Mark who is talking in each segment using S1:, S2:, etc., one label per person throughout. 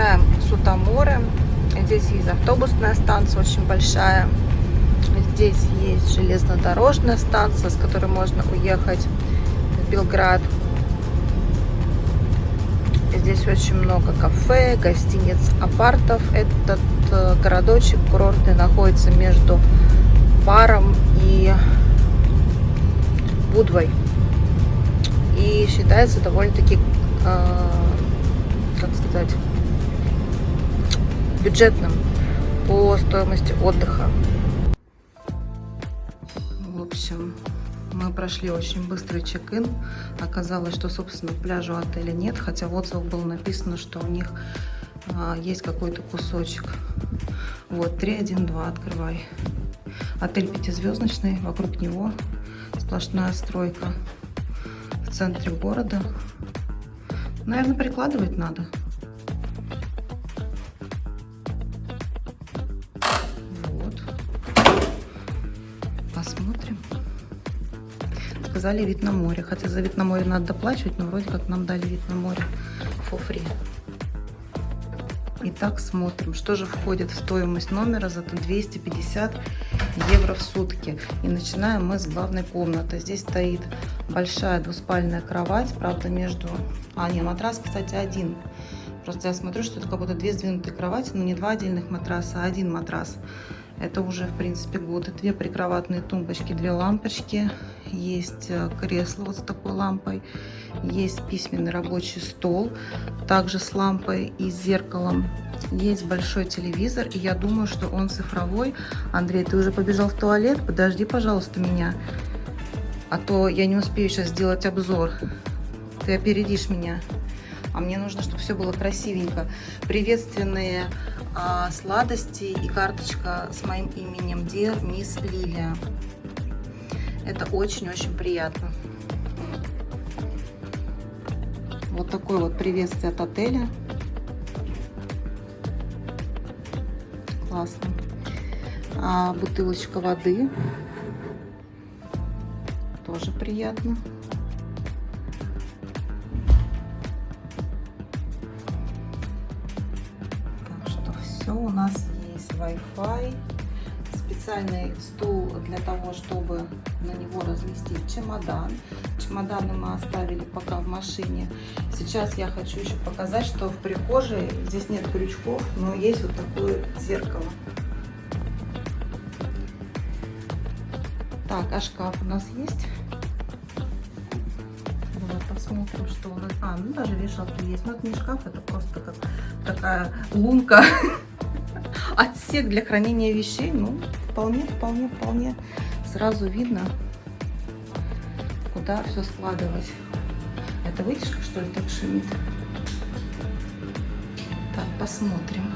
S1: Приезжаем в Сутаморе. Здесь есть автобусная станция очень большая. Здесь есть железнодорожная станция, с которой можно уехать в Белград. Здесь очень много кафе, гостиниц, апартов. Этот городочек курортный находится между Паром и Будвой. И считается довольно-таки, как сказать, бюджетным по стоимости отдыха. В общем, мы прошли очень быстрый чек-ин. Оказалось, что, собственно, пляжа у отеля нет, хотя в отзывах было написано, что у них есть какой-то кусочек. Вот, 312, открывай. Отель 5-звездочный, вокруг него сплошная стройка в центре города. Наверное, прикладывать надо. Вот. Посмотрим. Сказали вид на море. Хотя за вид на море надо доплачивать, но вроде как нам дали вид на море for free. Итак, смотрим, что же входит в стоимость номера за 250 евро в сутки. И начинаем мы с главной комнаты. Здесь стоит большая двуспальная кровать, правда, между... матрас, кстати, один. Просто я смотрю, что это как будто две сдвинутые кровати, но не два отдельных матраса, а один матрас. Это уже, в принципе, год. Две прикроватные тумбочки, две лампочки. Есть кресло вот с такой лампой. Есть письменный рабочий стол, также с лампой и с зеркалом. Есть большой телевизор, и я думаю, что он цифровой. Андрей, ты уже побежал в туалет? Подожди, пожалуйста, меня. А то я не успею сейчас сделать обзор. Ты опередишь меня. А мне нужно, чтобы все было красивенько. Приветственные сладости и карточка с моим именем Dear Miss Лилия. Это очень-очень приятно. Вот такое вот приветствие от отеля. Классно. Бутылочка воды. Тоже приятно. Так что все у нас есть. Wi-Fi. Специальный стул для того, чтобы на него разместить чемодан. Чемоданы мы оставили пока в машине. Сейчас я хочу еще показать, что в прихожей здесь нет крючков, но есть вот такое зеркало. Так, а шкаф у нас есть? Давай посмотрим, что у нас. Ну даже вешалки есть. Но это не шкаф, это просто как такая лунка. Отсек для хранения вещей. Ну, вполне сразу видно, куда все складывать. Это вытяжка, что ли, так шумит? Так, посмотрим.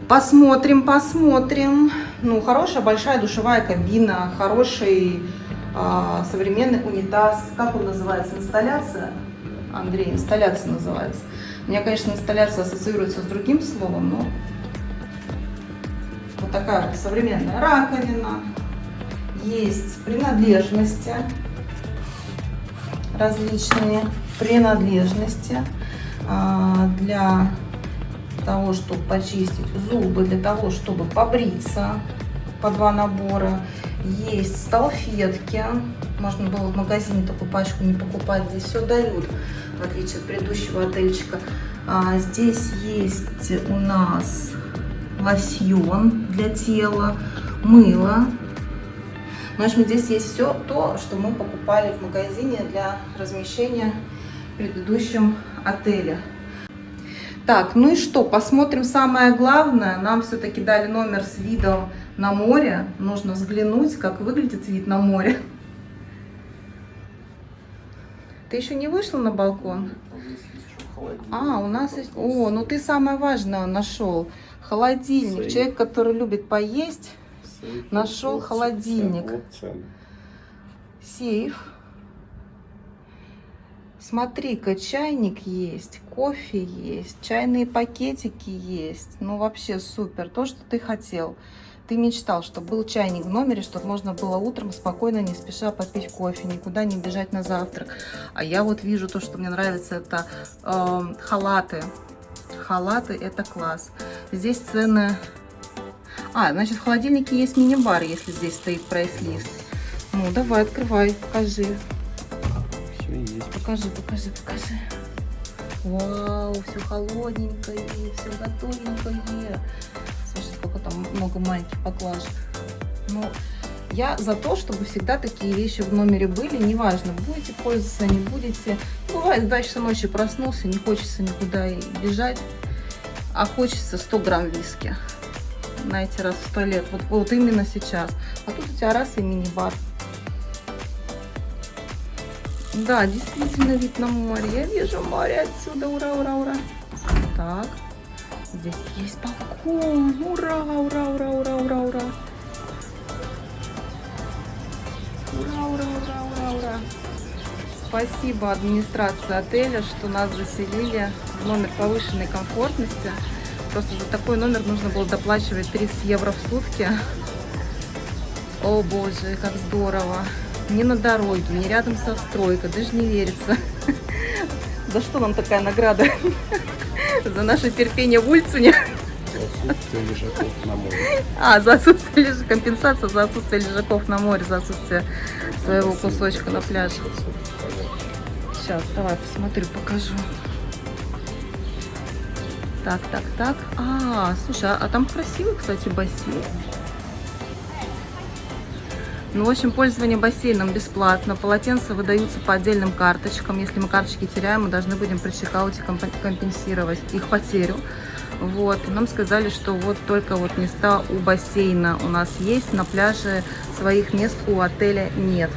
S1: Посмотрим. Ну, хорошая большая душевая кабина, хороший современный унитаз. Как он называется? Инсталляция? Андрей, инсталляция называется. У меня, конечно, инсталляция ассоциируется с другим словом, но вот такая вот современная раковина. Есть принадлежности, различные принадлежности для того, чтобы почистить зубы, для того, чтобы побриться, по 2 набора. Есть салфетки, можно было в магазине такую пачку не покупать, здесь все дают, в отличие от предыдущего отельчика. Здесь есть у нас лосьон для тела, мыло. В общем, здесь есть все то, что мы покупали в магазине для размещения в предыдущем отеле. Так, ну и что, посмотрим самое главное. Нам все-таки дали номер с видом на море. Нужно взглянуть, как выглядит вид на море. Ты еще не вышла на балкон? У нас есть... О, ну ты самое важное нашел. Холодильник. Человек, который любит поесть, нашел холодильник. Сейф. Смотри-ка, чайник есть, кофе есть, чайные пакетики есть. Ну, вообще супер. То, что ты хотел. Ты мечтал, чтобы был чайник в номере, чтобы можно было утром спокойно, не спеша попить кофе, никуда не бежать на завтрак. А я вот вижу то, что мне нравится, это халаты. халаты, это класс. Здесь цены... А, значит, в холодильнике есть мини-бар, если здесь стоит прайс-лист. Ну, давай, открывай, покажи.
S2: Все есть.
S1: Покажи. Вау, все холодненькое, все готовенькое. Слушай, сколько там много маленьких поклажек. Ну, я за то, чтобы всегда такие вещи в номере были. Неважно, будете пользоваться, не будете. Бывает, в 2 часа ночи проснулся, не хочется никуда и бежать, а хочется 100 грамм виски. Знаете, раз в 100 лет. Вот именно сейчас. А тут у тебя раз и мини-бар. Да, действительно вид на море. Я вижу море отсюда. Ура, ура, ура. Так, здесь есть балкон. Ура, ура, ура, ура, ура, ура. Ура, ура, ура, ура, ура. Спасибо администрации отеля, что нас заселили в номер повышенной комфортности. Просто за такой номер нужно было доплачивать 30 евро в сутки. О боже, как здорово. Не на дороге, не рядом со стройкой, даже не верится. За что нам такая награда? За наше терпение в Ульцуне?
S2: За отсутствие лежаков на море.
S1: А, за отсутствие компенсация за отсутствие лежаков на море, за отсутствие своего кусочка на пляже. Сейчас, давай посмотрю, покажу. Так. А, слушай, а там красивый, кстати, бассейн. Ну, в общем, пользование бассейном бесплатно. Полотенца выдаются по отдельным карточкам. Если мы карточки теряем, мы должны будем при чекауте компенсировать их потерю. Вот. И нам сказали, что вот только вот места у бассейна у нас есть. На пляже своих мест у отеля нет.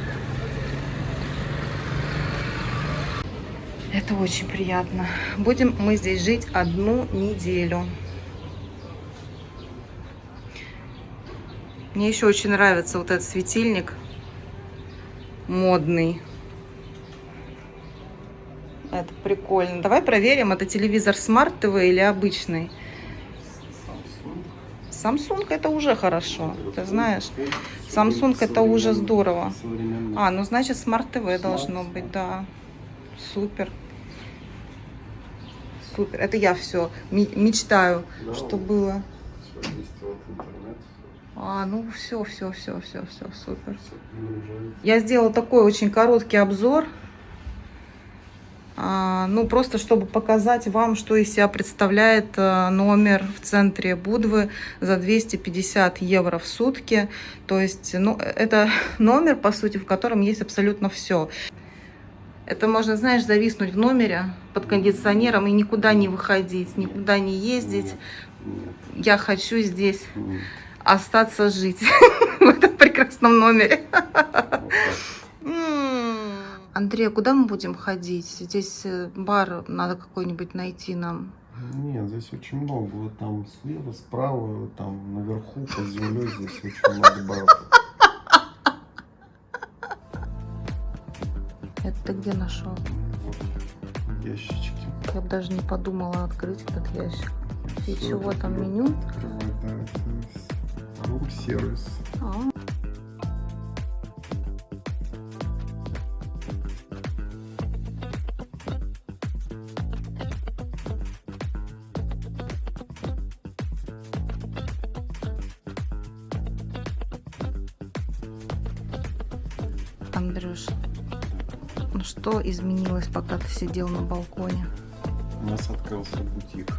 S1: Это очень приятно. Будем мы здесь жить 1 неделю. Мне еще очень нравится вот этот светильник модный. Это прикольно. Давай проверим, это телевизор Smart TV или обычный. Samsung это уже хорошо, ты знаешь. Samsung это уже здорово. А, ну значит Smart TV должно быть, да. Супер. Супер. Это я все мечтаю, что было. А, ну все, супер. Я сделала такой очень короткий обзор. Ну, просто чтобы показать вам, что из себя представляет номер в центре Будвы за 250 евро в сутки. То есть, ну, это номер, по сути, в котором есть абсолютно все. Это можно, знаешь, зависнуть в номере под кондиционером и никуда не выходить, никуда не ездить. Я хочу здесь остаться жить в этом прекрасном номере. Андрей, куда мы будем ходить? Здесь бар надо какой-нибудь найти нам.
S2: Нет, здесь очень много. Вот там слева, справа, там наверху, под землей здесь очень много баров.
S1: Это ты где нашел?
S2: Вот, ящички.
S1: Я бы даже не подумала открыть этот ящик. И чего там меню?
S2: Да, это рум-сервис.
S1: Андрюш, ну что изменилось, пока ты сидел на балконе?
S2: У нас открылся бутик.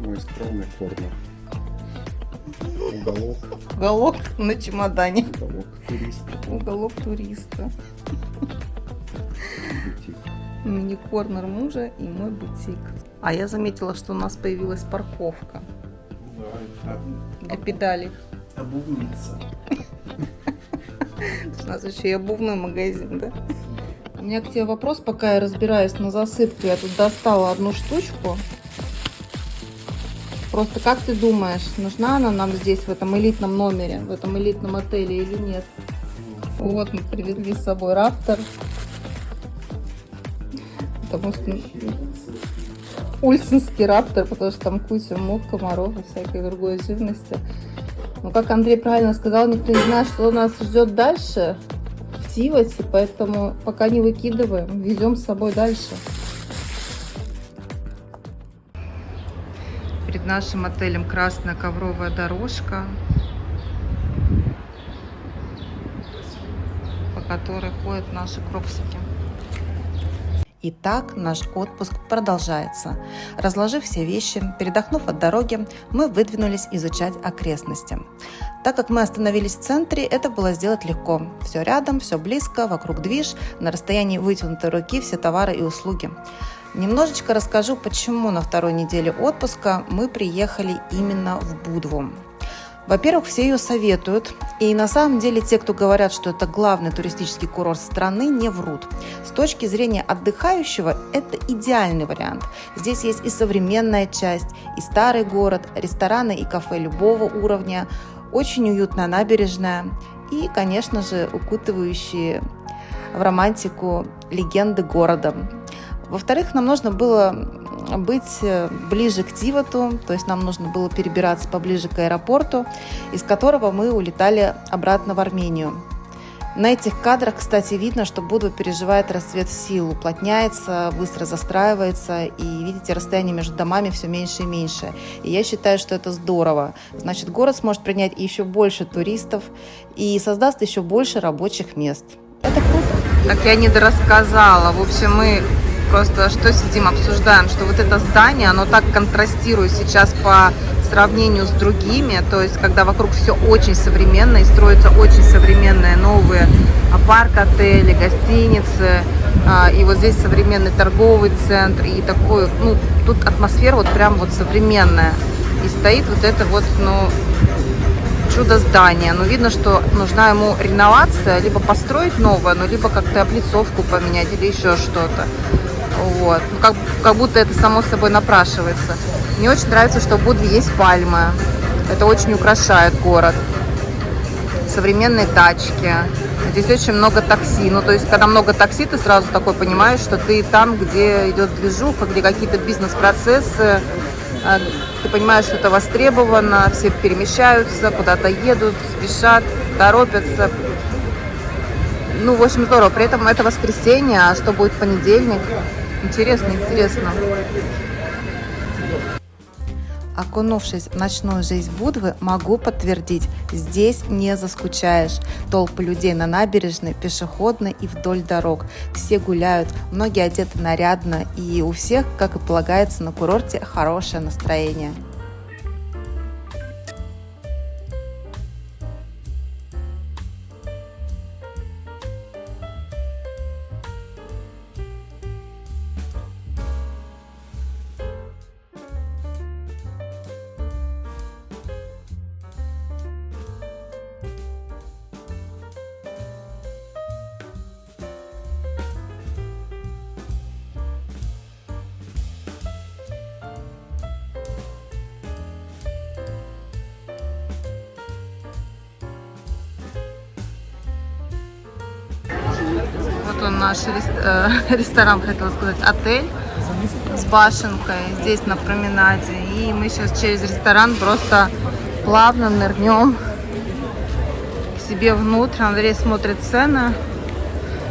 S2: Мой скромный корнер. Уголок.
S1: Уголок на чемодане.
S2: Уголок туриста.
S1: Уголок туриста.
S2: Бутик.
S1: Мини-корнер мужа и мой бутик. А я заметила, что у нас появилась парковка.
S2: Да, это
S1: Для педалей.
S2: обувница.
S1: У нас еще и обувной магазин, да? У меня к тебе вопрос, пока я разбираюсь на засыпку. Я тут достала одну штучку. Просто как ты думаешь, нужна она нам здесь, в этом элитном номере, в этом элитном отеле или нет? Вот мы привезли с собой Раптор. Потому что ульцинский Раптор, потому что там куча мух, комаров и всякой другой живности. Но как Андрей правильно сказал, никто не знает, что нас ждет дальше в красивость, и поэтому пока не выкидываем, везем с собой дальше. Перед нашим отелем красная ковровая дорожка, по которой ходят наши кроксики. Итак, наш отпуск продолжается. Разложив все вещи, передохнув от дороги, мы выдвинулись изучать окрестности. Так как мы остановились в центре, это было сделать легко. Все рядом, все близко, вокруг движ, на расстоянии вытянутой руки все товары и услуги. Немножечко расскажу, почему на второй неделе отпуска мы приехали именно в Будву. Во-первых, все ее советуют, и на самом деле те, кто говорят, что это главный туристический курорт страны, не врут. С точки зрения отдыхающего, это идеальный вариант. Здесь есть и современная часть, и старый город, рестораны и кафе любого уровня, очень уютная набережная и, конечно же, укутывающие в романтику легенды города. Во-вторых, нам нужно было быть ближе к Тивату, то есть нам нужно было перебираться поближе к аэропорту, из которого мы улетали обратно в Армению. На этих кадрах, кстати, видно, что Будва переживает расцвет сил, уплотняется, быстро застраивается, и видите, расстояние между домами все меньше и меньше. И я считаю, что это здорово. Значит, город сможет принять еще больше туристов и создаст еще больше рабочих мест. Это круто. Так я недорассказала. В общем, мы просто что сидим, обсуждаем, что вот это здание, оно так контрастирует сейчас по сравнению с другими, то есть когда вокруг все очень современно и строятся очень современные новые апарт-отели, гостиницы, и вот здесь современный торговый центр, и такой, ну, тут атмосфера вот прям вот современная, и стоит вот это вот, ну, чудо здания, но видно, что нужна ему реновация, либо построить новое, ну, либо как-то облицовку поменять или еще что-то. Вот. Ну, как будто это само собой напрашивается. Мне очень нравится, что в Будве есть пальмы. Это очень украшает город. Современные тачки. Здесь очень много такси. Ну, то есть, когда много такси, ты сразу такой понимаешь, что ты там, где идет движуха, где какие-то бизнес-процессы. Ты понимаешь, что это востребовано, все перемещаются, куда-то едут, спешат, торопятся. Ну, в общем, здорово. При этом это воскресенье, а что будет в понедельник? Интересно, интересно. Окунувшись в ночную жизнь Будвы, могу подтвердить, здесь не заскучаешь. Толпы людей на набережной, пешеходной и вдоль дорог. Все гуляют, многие одеты нарядно, и у всех, как и полагается на курорте, хорошее настроение. Вот он наш ресторан, хотела сказать, отель с башенкой здесь на променаде. И мы сейчас через ресторан просто плавно нырнем к себе внутрь. Андрей смотрит цены.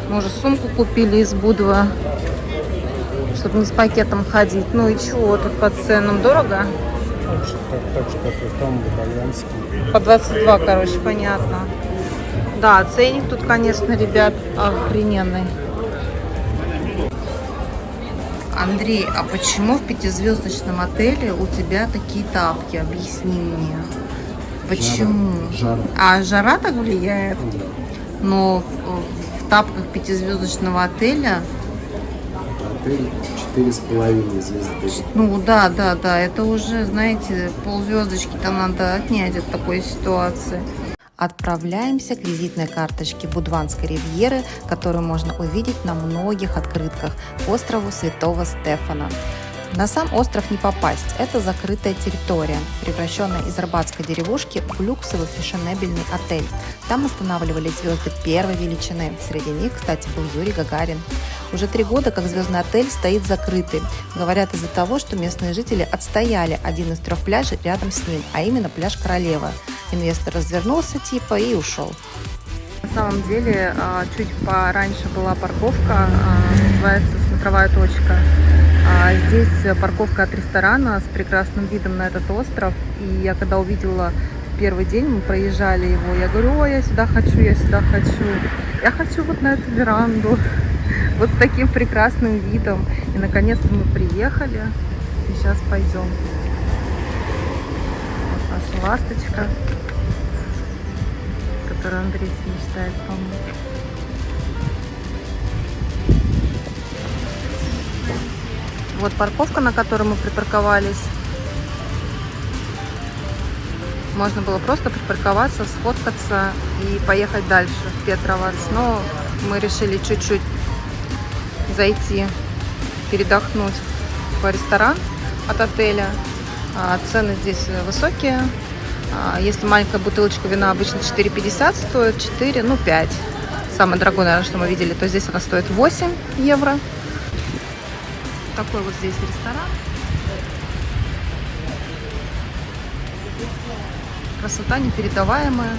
S1: Мы уже сумку купили из Будвы, чтобы не с пакетом ходить. Ну и чего тут по ценам? Дорого?
S2: Так же, как и там, в итальянском.
S1: По 22, короче, понятно. Да, ценник тут, конечно, ребят, охрененный. Андрей, а почему в 5-звездочном отеле у тебя такие тапки? Объясни мне. Почему?
S2: Жара.
S1: А жара так влияет?
S2: Да.
S1: Но в тапках 5-звездочного отеля...
S2: Отель 4,5 звезды.
S1: Ну да, это уже, знаете, ползвездочки там надо отнять от такой ситуации. Отправляемся к визитной карточке Будванской ривьеры, которую можно увидеть на многих открытках, к острову Святого Стефана. На сам остров не попасть, это закрытая территория, превращенная из рыбацкой деревушки в люксовый фешенебельный отель. Там останавливались звезды первой величины, среди них, кстати, был Юрий Гагарин. Уже 3 года как звездный отель стоит закрытый, говорят из-за того, что местные жители отстояли один из 3 пляжей рядом с ним, а именно пляж Королева. Инвестор развернулся типа и ушел. На самом деле, чуть пораньше была парковка, называется «Смотровая точка». Здесь парковка от ресторана с прекрасным видом на этот остров. И я когда увидела первый день, мы проезжали его, я говорю: ой, я сюда хочу, я сюда хочу. Я хочу вот на эту веранду, вот с таким прекрасным видом. И наконец-то мы приехали, и сейчас пойдем. Вот наша ласточка, которую Андрей мечтает помыть. Вот парковка, на которой мы припарковались. Можно было просто припарковаться, сфоткаться и поехать дальше в Петровац. Но мы решили чуть-чуть зайти, передохнуть в ресторан от отеля. Цены здесь высокие. Если маленькая бутылочка вина обычно 4,50 стоит, 4, ну 5. Самое дорогое, наверное, что мы видели, то здесь она стоит 8 евро. Такой вот здесь ресторан. Красота непередаваемая.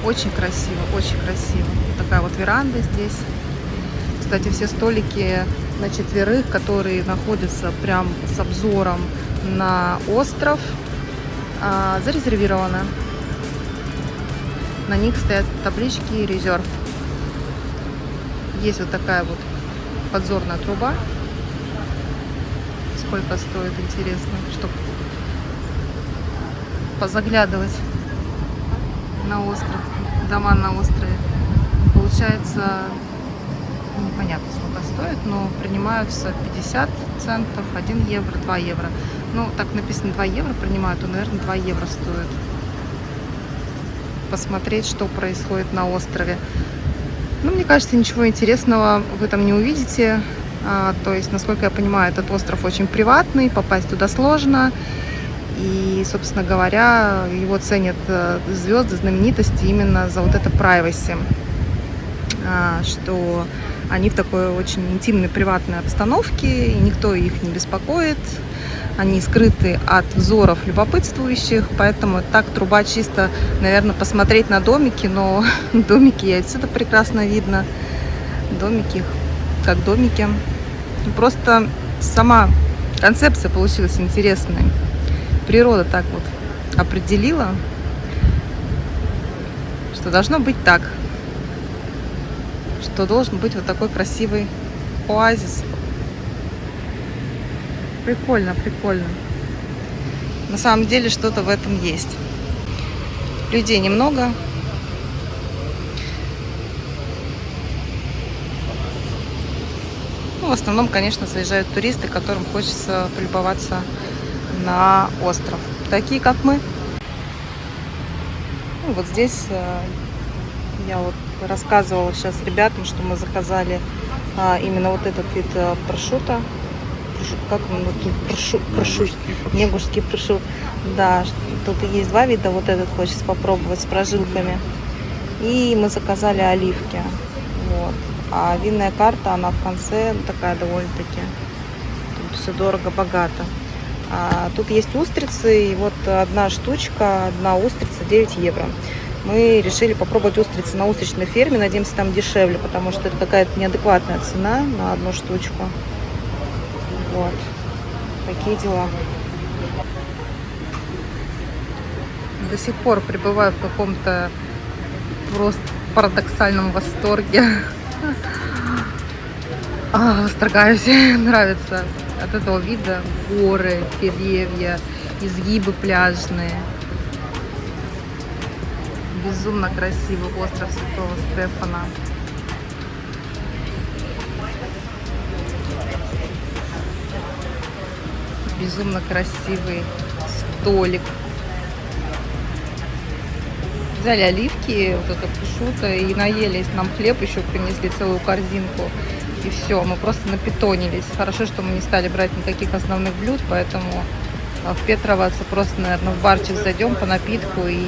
S1: Очень красиво, очень красиво. Такая вот веранда здесь. Кстати, все столики на 4, которые находятся прям с обзором на остров, зарезервированы. На них стоят таблички «Резерв». Есть вот такая вот подзорная труба. Сколько стоит, интересно, чтобы позаглядывать на остров, дома на острове. Получается, непонятно сколько стоит, но принимаются 50 центов, 1 евро, 2 евро. Ну, так написано 2 евро принимают, то, наверное, 2 евро стоит посмотреть, что происходит на острове. Ну, мне кажется, ничего интересного в этом не увидите. То есть, насколько я понимаю, этот остров очень приватный, попасть туда сложно. И, собственно говоря, его ценят звезды, знаменитости именно за вот это privacy, что они в такой очень интимной, приватной обстановке, и никто их не беспокоит. Они скрыты от взоров любопытствующих, поэтому так труба чисто, наверное, посмотреть на домики, но домики и отсюда прекрасно видно. Домики как домики. Просто сама концепция получилась интересной. Природа так вот определила, что должно быть так, что должен быть вот такой красивый оазис. Прикольно, прикольно. На самом деле что-то в этом есть. Людей немного. Ну, в основном, конечно, заезжают туристы, которым хочется полюбоваться на остров. Такие, как мы. Ну, вот здесь я вот рассказывала сейчас ребятам, что мы заказали именно вот этот вид прошутто. Как он? Негурский прошут. Да, тут есть два вида. Вот этот хочется попробовать с прожилками. И мы заказали оливки. Вот. А винная карта, она в конце такая довольно-таки. Тут все дорого-богато. Тут есть устрицы. И вот одна штучка, одна устрица 9 евро. Мы решили попробовать устрицы на устричной ферме. Надеемся, там дешевле, потому что это какая-то неадекватная цена на одну штучку. Вот. Такие дела. До сих пор пребываю в каком-то просто парадоксальном восторге. Восторгаюсь. Нравится от этого вида. Горы, деревья, изгибы пляжные. Безумно красивый остров Святого Стефана. Безумно красивый столик. Взяли оливки, вот это прошутто, и наелись. Нам хлеб еще принесли, целую корзинку. И все, мы просто напитонились. Хорошо, что мы не стали брать никаких основных блюд, поэтому в Петровац просто, наверное, в барчик зайдем по напитку и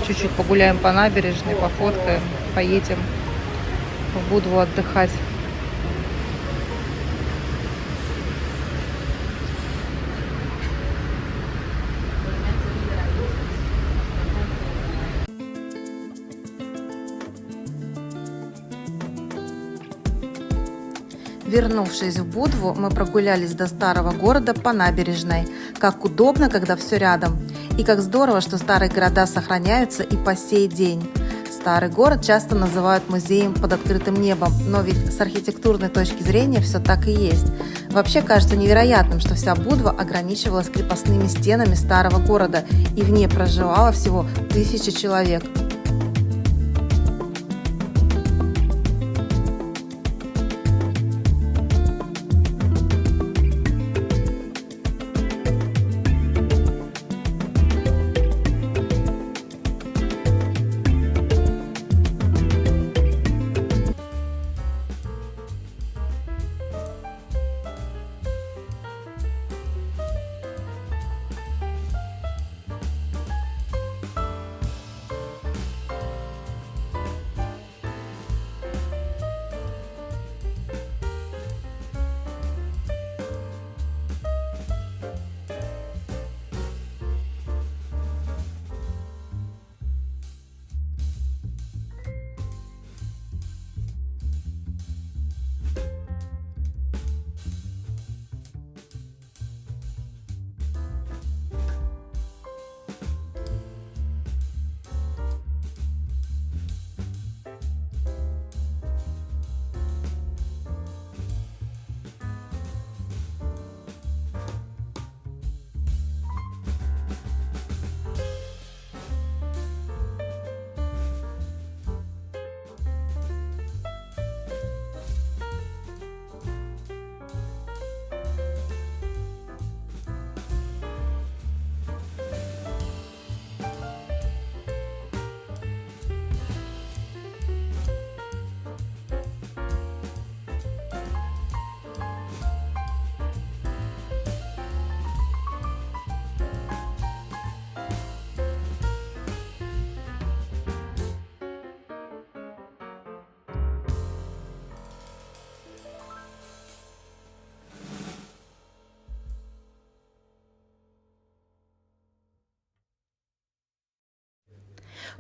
S1: чуть-чуть погуляем по набережной, пофоткаем, поедем в Будву отдыхать. Вернувшись в Будву, мы прогулялись до старого города по набережной. Как удобно, когда все рядом. И как здорово, что старые города сохраняются и по сей день. Старый город часто называют музеем под открытым небом, но ведь с архитектурной точки зрения все так и есть. Вообще кажется невероятным, что вся Будва ограничивалась крепостными стенами старого города, и в ней проживало всего 1000 человек.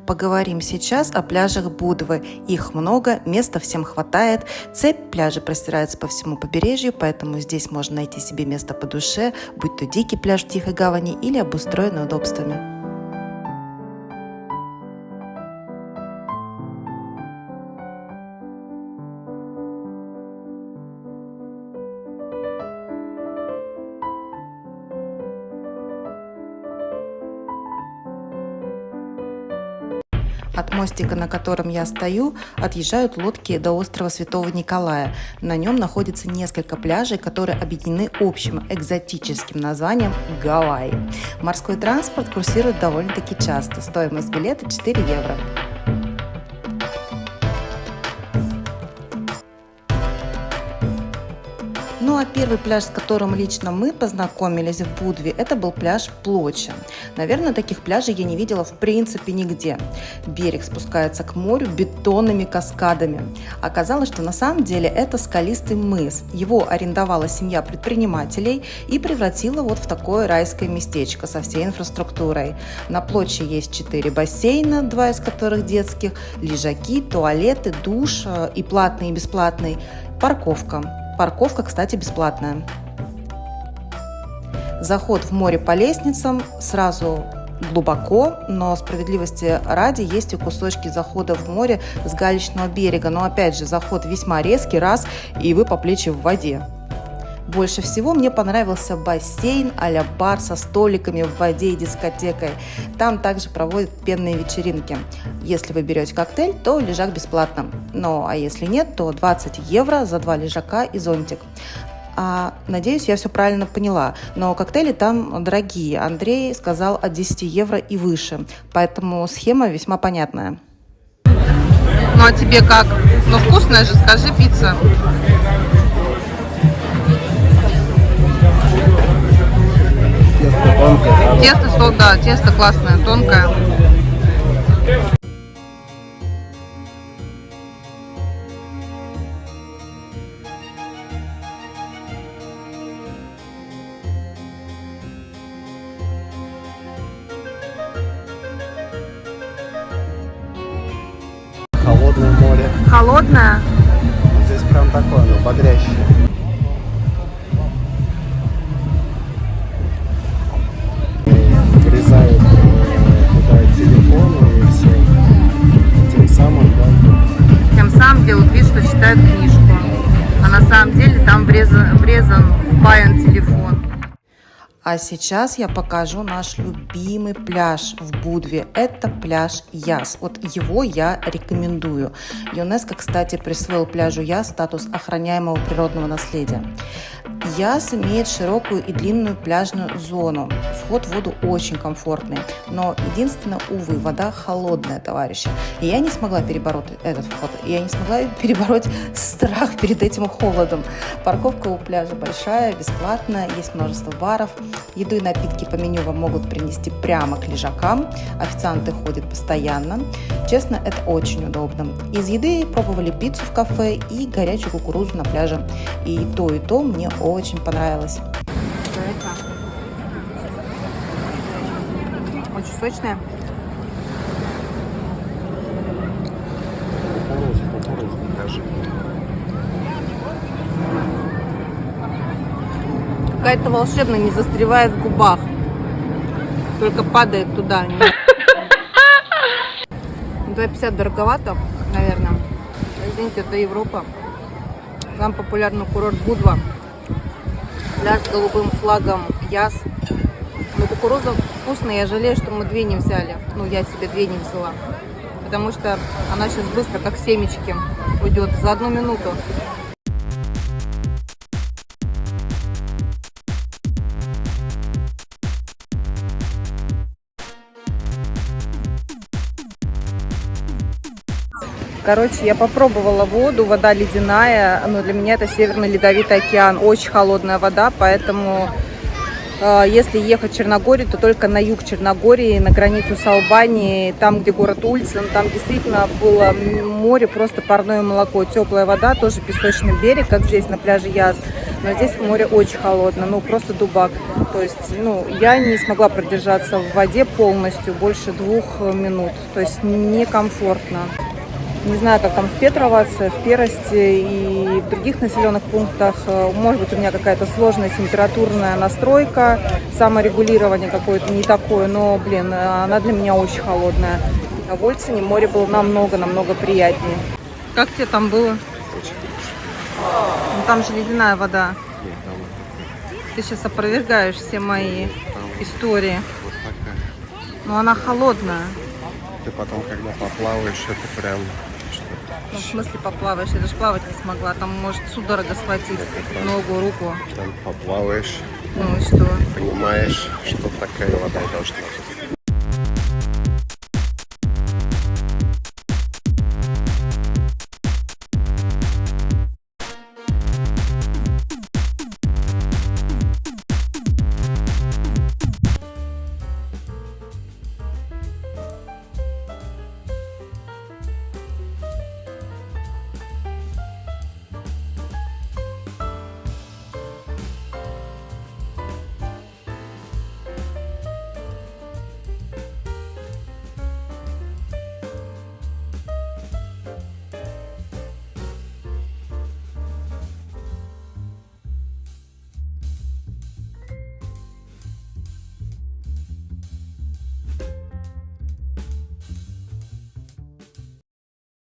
S1: Поговорим сейчас о пляжах Будвы. Их много, места всем хватает. Цепь пляжей простирается по всему побережью, поэтому здесь можно найти себе место по душе, будь то дикий пляж в Тихой гавани или обустроенный удобствами. От мостика, на котором я стою, отъезжают лодки до острова Святого Николая. На нем находится несколько пляжей, которые объединены общим экзотическим названием Гавайи. Морской транспорт курсирует довольно-таки часто. Стоимость билета 4 евро. Ну а первый пляж, с которым лично мы познакомились в Будве, это был пляж Плоча. Наверное, таких пляжей я не видела в принципе нигде. Берег спускается к морю бетонными каскадами. Оказалось, что на самом деле это скалистый мыс. Его арендовала семья предпринимателей и превратила вот в такое райское местечко со всей инфраструктурой. На Плоче есть 4 бассейна, 2 из которых детских, лежаки, туалеты, душ и платный, и бесплатный, парковка. Парковка, кстати, бесплатная. Заход в море по лестницам сразу глубоко, но справедливости ради есть и кусочки захода в море с галечного берега. Но опять же, заход весьма резкий, раз, и вы по плечи в воде. Больше всего мне понравился бассейн а-ля бар со столиками в воде и дискотекой. Там также проводят пенные вечеринки. Если вы берете коктейль, то лежак бесплатно. Ну, а если нет, то 20 евро за 2 лежака и зонтик. Надеюсь, я все правильно поняла. Но коктейли там дорогие. Андрей сказал от 10 евро и выше. Поэтому схема весьма понятная. Ну, а тебе как? Ну, вкусная же, скажи, пицца.
S2: Тесто тонкое.
S1: Тесто, да, тесто классное, тонкое.
S2: Холодное море.
S1: Холодное?
S2: Здесь прям такое, оно бодрящее.
S1: Папаян телефон. А сейчас я покажу наш любимый пляж в Будве. Это пляж Яс. Вот его я рекомендую. ЮНЕСКО, кстати, присвоил пляжу Яс статус охраняемого природного наследия. Яс имеет широкую и длинную пляжную зону. Вход в воду очень комфортный. Но единственное, увы, вода холодная, товарищи. И я не смогла перебороть этот вход. Я не смогла перебороть страх перед этим холодом. Парковка у пляжа большая, бесплатная. Есть множество баров. Еду и напитки по меню вам могут принести прямо к лежакам. Официанты ходят постоянно. Честно, это очень удобно. Из еды пробовали пиццу в кафе и горячую кукурузу на пляже. И то мне очень понравилось. Очень сочная.
S2: Кукурузу даже.
S1: Какая-то волшебная, не застревает в губах. Только падает туда. 2,50 дороговато, наверное. Извините, это Европа. Там популярный курорт Будва. Пляж с голубым флагом Яс. Но кукуруза вкусная, я жалею, что мы 2 не взяли. Ну, я себе 2 не взяла. Потому что она сейчас быстро, как семечки, уйдет за 1 минуту. Короче, я попробовала воду, вода ледяная, но для меня это Северный Ледовитый океан, очень холодная вода, поэтому если ехать в Черногорию, то только на юг Черногории, на границу с Албанией, там, где город Ульцин, там действительно было море, просто парное молоко, теплая вода, тоже песочный берег, как здесь на пляже Яс, но здесь море очень холодно, ну просто дубак, то есть, ну, я не смогла продержаться в воде полностью больше 2 минут, то есть некомфортно. Не знаю, как там в Петроваце, в Перосте и в других населенных пунктах. Может быть, у меня какая-то сложная температурная настройка, саморегулирование какое-то не такое, но, блин, она для меня очень холодная. А в Ольцине море было намного приятнее. Как тебе там было?
S2: Очень хорошо.
S1: Ну, там же ледяная вода.
S2: Нет, там вот такая.
S1: Ты сейчас опровергаешь все мои истории.
S2: Вот такая.
S1: Но она холодная.
S2: Ты потом, когда поплаваешь, это прям...
S1: Ну, в смысле поплаваешь? Я даже плавать не смогла. Там может судорога схватить ногу, руку.
S2: Там поплаваешь,
S1: Ну и что?
S2: понимаешь, что такая вода должна быть.